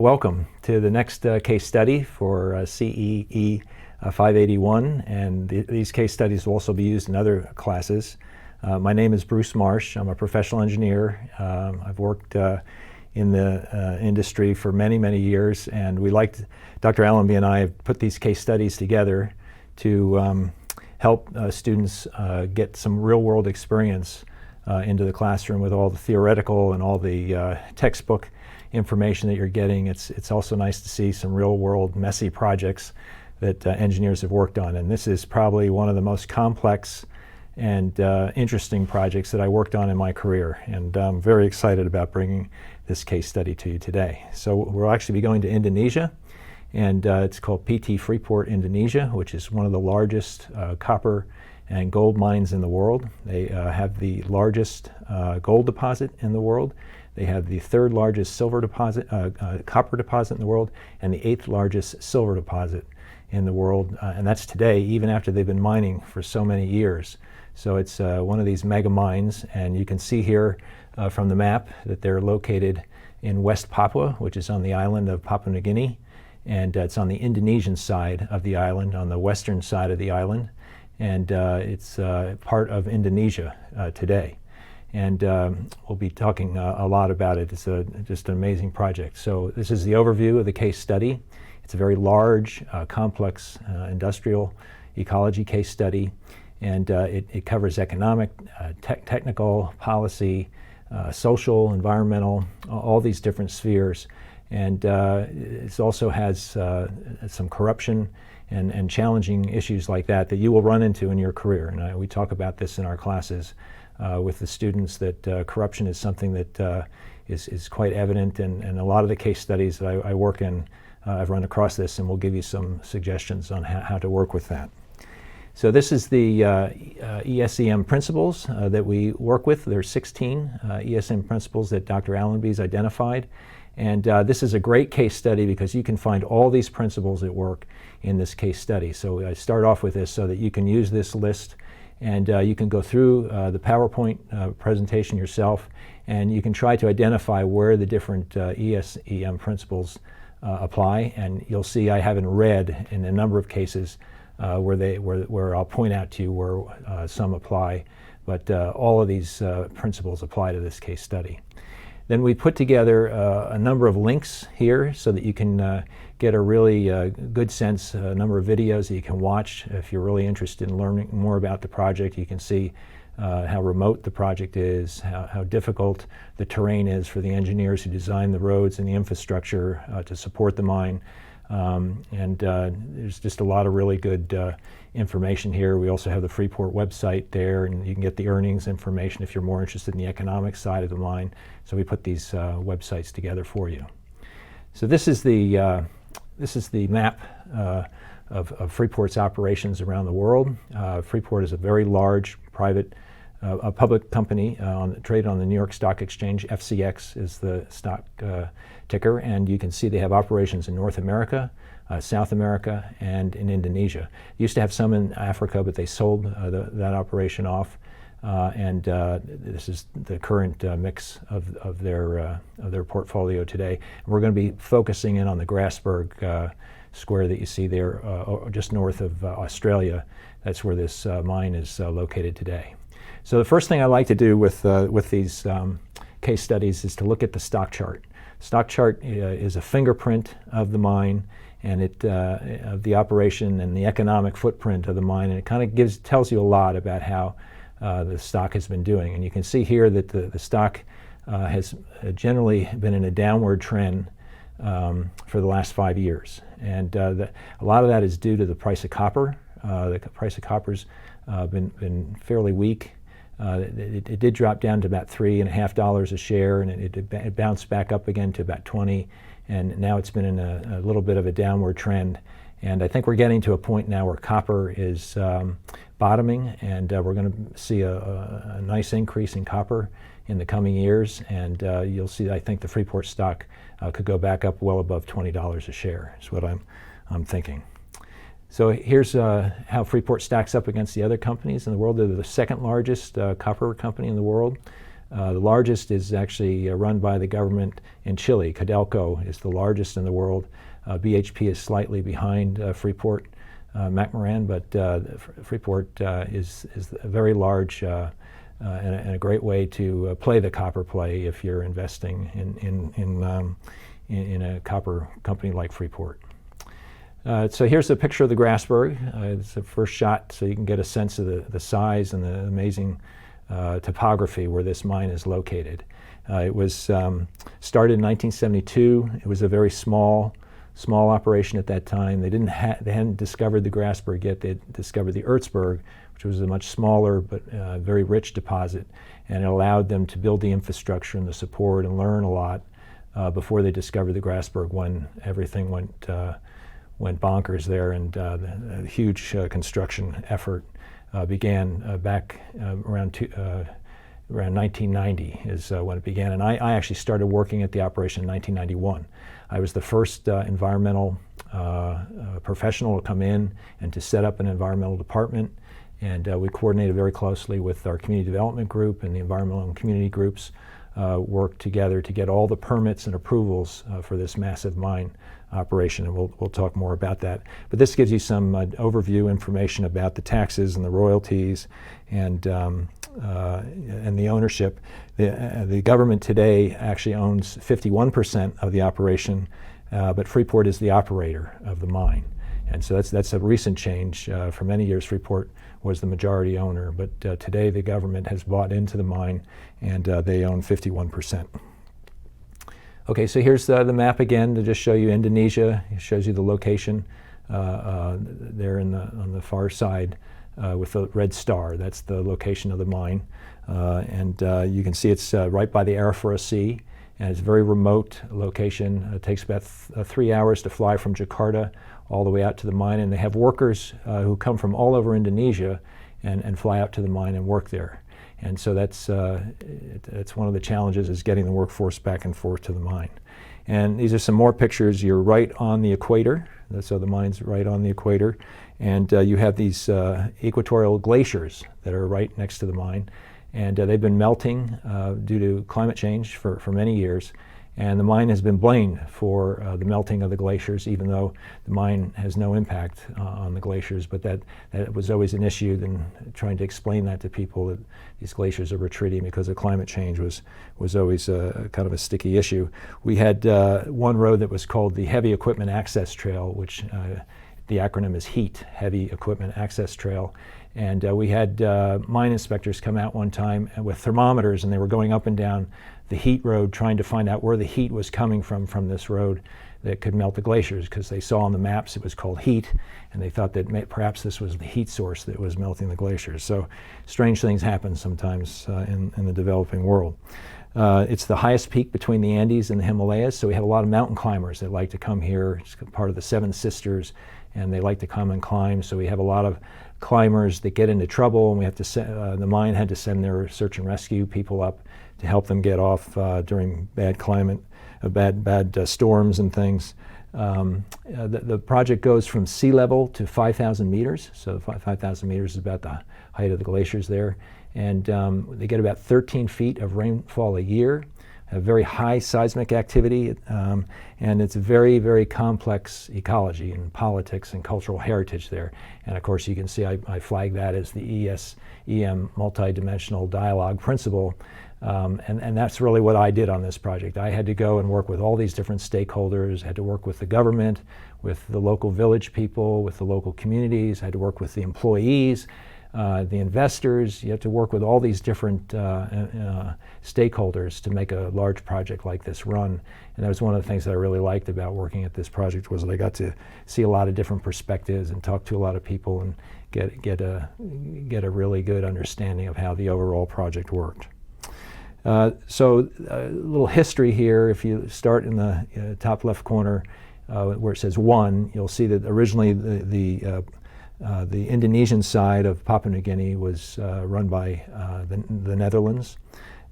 Welcome to the next case study for CEE 581, and these case studies will also be used in other classes. My name is Bruce Marsh. I'm a professional engineer. I've worked in the industry for many years, and Dr. Allenby and I have put these case studies together to help students get some real-world experience into the classroom with all the theoretical and all the textbook information that you're getting. It's also nice to see some real-world messy projects that engineers have worked on, and this is probably one of the most complex and interesting projects that I worked on in my career, and I'm very excited about bringing this case study to you today. So we'll actually be going to Indonesia, and it's called PT Freeport, Indonesia, which is one of the largest copper and gold mines in the world. They have the largest gold deposit in the world. They have the third largest copper deposit in the world, and the eighth largest silver deposit in the world, and that's today, even after they've been mining for so many years. So it's one of these mega mines, and you can see here from the map that they're located in West Papua, which is on the island of Papua New Guinea, and it's on the Indonesian side of the island, on the western side of the island, and it's part of Indonesia today. And we'll be talking a lot about it. It's just an amazing project. So this is the overview of the case study. It's a very large, complex industrial ecology case study, and it covers economic, technical, policy, social, environmental, all these different spheres. And it also has some corruption and challenging issues like that you will run into in your career. And we talk about this in our classes with the students, that corruption is something that is quite evident, and a lot of the case studies that I work in, I've run across this, and we'll give you some suggestions on how to work with that. So this is the ESEM principles that we work with. There's 16 ESEM principles that Dr. Allenby's identified, and this is a great case study because you can find all these principles at work in this case study. So I start off with this so that you can use this list, and you can go through the PowerPoint presentation yourself, and you can try to identify where the different ESEM principles apply. And you'll see I have in red in a number of cases where I'll point out to you where some apply, but all of these principles apply to this case study. Then we put together a number of links here so that you can get a really good sense, a number of videos that you can watch. If you're really interested in learning more about the project, you can see how remote the project is, how difficult the terrain is for the engineers who design the roads and the infrastructure to support the mine. And there's just a lot of really good information here. We also have the Freeport website there, and you can get the earnings information if you're more interested in the economic side of the mine. So we put these websites together for you. So this is the map of Freeport's operations around the world. Freeport is a very large public company traded on the New York Stock Exchange. FCX is the stock ticker, and you can see they have operations in North America, South America, and in Indonesia. They used to have some in Africa, but they sold that operation off, and this is the current mix of their portfolio today. And we're going to be focusing in on the Grasberg square that you see there, just north of Australia. That's where this mine is located today. So the first thing I like to do with these case studies is to look at the stock chart. Stock chart is a fingerprint of the mine, and of the operation and the economic footprint of the mine, and it kind of tells you a lot about how the stock has been doing. And you can see here that the stock has generally been in a downward trend for the last 5 years, and a lot of that is due to the price of copper. The price of copper's been fairly weak. It did drop down to about $3.50 a share, and it bounced back up again to about 20, and now it's been in a little bit of a downward trend. And I think we're getting to a point now where copper is bottoming, and we're going to see a nice increase in copper in the coming years, and you'll see, I think, the Freeport stock could go back up well above $20 a share, is what I'm thinking. So here's how Freeport stacks up against the other companies in the world. They're the second largest copper company in the world. The largest is actually run by the government in Chile. Codelco is the largest in the world. BHP is slightly behind Freeport McMoran, but Freeport is a very large and a great way to play the copper play if you're investing in a copper company like Freeport. So here's a picture of the Grasberg. It's the first shot, so you can get a sense of the size and the amazing topography where this mine is located. It was started in 1972. It was a very small operation at that time. They hadn't discovered the Grasberg yet. They discovered the Erzberg, which was a much smaller but very rich deposit, and it allowed them to build the infrastructure and the support and learn a lot before they discovered the Grasberg, when everything went bonkers there, and the huge construction effort began back around 1990 is when it began. And I actually started working at the operation in 1991. I was the first environmental professional to come in and to set up an environmental department, and we coordinated very closely with our community development group and the environmental and community groups, worked together to get all the permits and approvals for this massive mine operation, and we'll talk more about that. But this gives you some overview information about the taxes and the royalties and the ownership. The government today actually owns 51% of the operation, but Freeport is the operator of the mine. And so that's a recent change. For many years, Freeport was the majority owner, but today the government has bought into the mine, and they own 51%. Okay, so here's the map again to just show you Indonesia. It shows you the location there on the far side with the red star. That's the location of the mine. And you can see it's right by the Arafura Sea, and it's a very remote location. It takes about 3 hours to fly from Jakarta all the way out to the mine, and they have workers who come from all over Indonesia and fly out to the mine and work there. And so that's one of the challenges, is getting the workforce back and forth to the mine. And these are some more pictures. You're right on the equator, so the mine's right on the equator, and you have these equatorial glaciers that are right next to the mine, and they've been melting due to climate change for many years. And the mine has been blamed for the melting of the glaciers, even though the mine has no impact on the glaciers. But that was always an issue, and trying to explain that to people, that these glaciers are retreating because of climate change was always kind of a sticky issue. We had one road that was called the Heavy Equipment Access Trail, which the acronym is HEAT, Heavy Equipment Access Trail. And we had mine inspectors come out one time with thermometers, and they were going up and down the heat road trying to find out where the heat was coming from this road that could melt the glaciers, because they saw on the maps it was called heat, and they thought that perhaps this was the heat source that was melting the glaciers. So strange things happen sometimes in the developing world. It's the highest peak between the Andes and the Himalayas, so we have a lot of mountain climbers that like to come here. It's part of the Seven Sisters, and they like to come and climb. So we have a lot of climbers that get into trouble, and we have to the mine had to send their search and rescue people up to help them get off during bad climate, bad storms and things. The project goes from sea level to 5,000 meters. So 5,000 meters is about the height of the glaciers there. And they get about 13 feet of rainfall a year, have very high seismic activity, and it's a very, very complex ecology and politics and cultural heritage there. And of course, you can see I flag that as the EM, multidimensional dialogue principle. And that's really what I did on this project. I had to go and work with all these different stakeholders, had to work with the government, with the local village people, with the local communities, had to work with the employees, the investors. You have to work with all these different stakeholders to make a large project like this run. And that was one of the things that I really liked about working at this project, was that I got to see a lot of different perspectives and talk to a lot of people and get a really good understanding of how the overall project worked. So a little history here. If you start in the top left corner where it says 1, you'll see that originally the Indonesian side of Papua New Guinea was run by the Netherlands,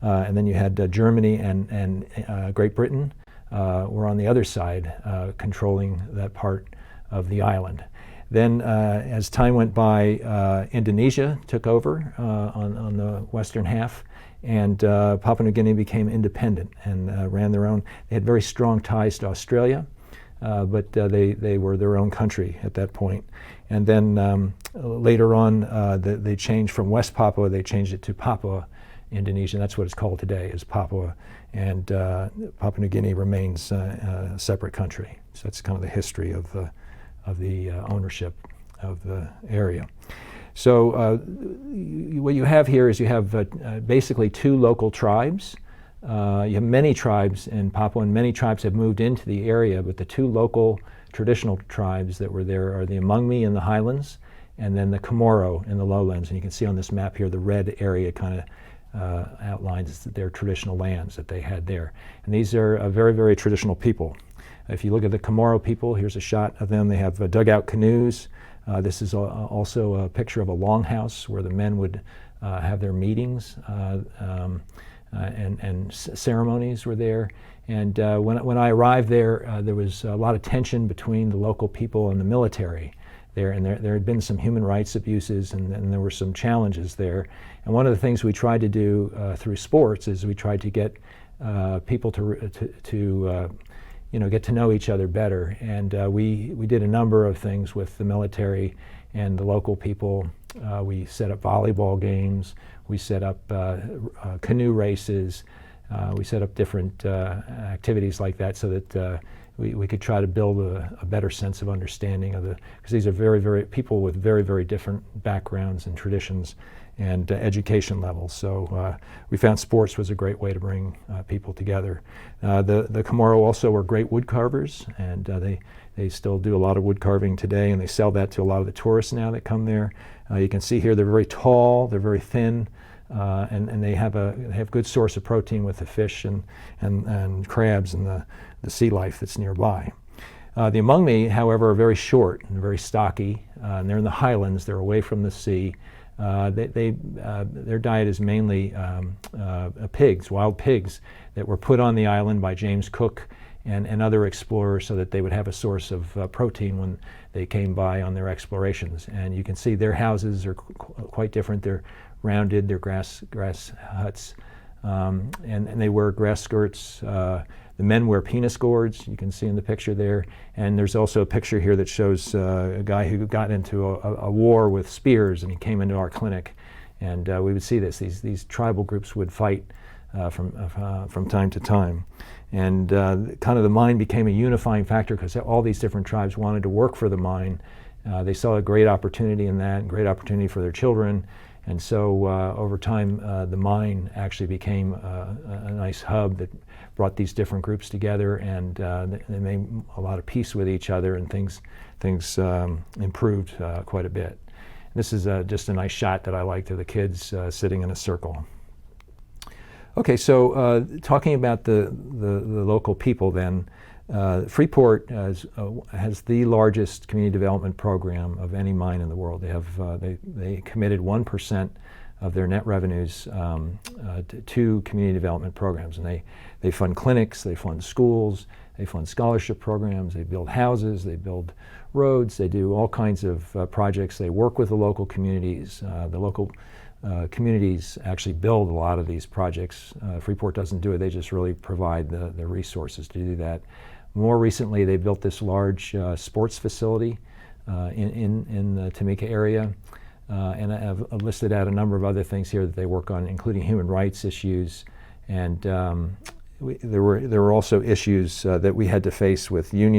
and then you had Germany and Great Britain were on the other side, controlling that part of the island. Then as time went by, Indonesia took over on the western half, and Papua New Guinea became independent and ran their own. They had very strong ties to Australia, but they were their own country at that point. And then later on, they changed from West Papua, they changed it to Papua Indonesia. That's what it's called today, is Papua. And Papua New Guinea remains a separate country. So that's kind of the history of the ownership of the area. So what you have here is you have basically two local tribes. You have many tribes in Papua, and many tribes have moved into the area, but the two local traditional tribes that were there are the Amungme in the highlands, and then the Chamorro in the lowlands. And you can see on this map here, the red area kind of outlines their traditional lands that they had there. And these are very, very traditional people. If you look at the Chamorro people, here's a shot of them. They have dugout canoes. This is also a picture of a longhouse where the men would have their meetings, and ceremonies were there. And when I arrived there, there was a lot of tension between the local people and the military there, and there had been some human rights abuses, and there were some challenges there. And one of the things we tried to do through sports is we tried to get people to get to know each other better. And we did a number of things with the military and the local people. We set up volleyball games. We set up canoe races. We set up different activities like that so that we could try to build a better sense of understanding of because these are very people with very different backgrounds and traditions and education levels. So we found sports was a great way to bring people together. The Chamorro also were great wood carvers, and they still do a lot of wood carving today, and they sell that to a lot of the tourists now that come there. You can see here they're very tall, they're very thin, and they have good source of protein with the fish and crabs and the sea life that's nearby. The Amungme, however, are very short and very stocky, and they're in the highlands, they're away from the sea. Their diet is mainly pigs, wild pigs, that were put on the island by James Cook and other explorers so that they would have a source of protein when they came by on their explorations. And you can see their houses are quite different. They're rounded, they're grass huts, and they wear grass skirts. The men wear penis gourds, you can see in the picture there. And there's also a picture here that shows a guy who got into a war with spears, and he came into our clinic. And we would see this. These tribal groups would fight from time to time. And kind of the mine became a unifying factor because all these different tribes wanted to work for the mine. They saw a great opportunity in that, and great opportunity for their children. And so over time, the mine actually became a nice hub that brought these different groups together, and they made a lot of peace with each other, and things improved quite a bit. This is just a nice shot that I liked of the kids sitting in a circle. Okay, so talking about the local people then, Freeport has the largest community development program of any mine in the world. They committed 1% of their net revenues to community development programs, and they fund clinics, they fund schools, they fund scholarship programs, they build houses, they build roads, they do all kinds of projects. They work with the local communities. The local communities actually build a lot of these projects. Freeport doesn't do it, they just really provide the resources to do that. More recently, they built this large sports facility in the Tamika area, and I've listed out a number of other things here that they work on, including human rights issues, and there were also issues that we had to face with union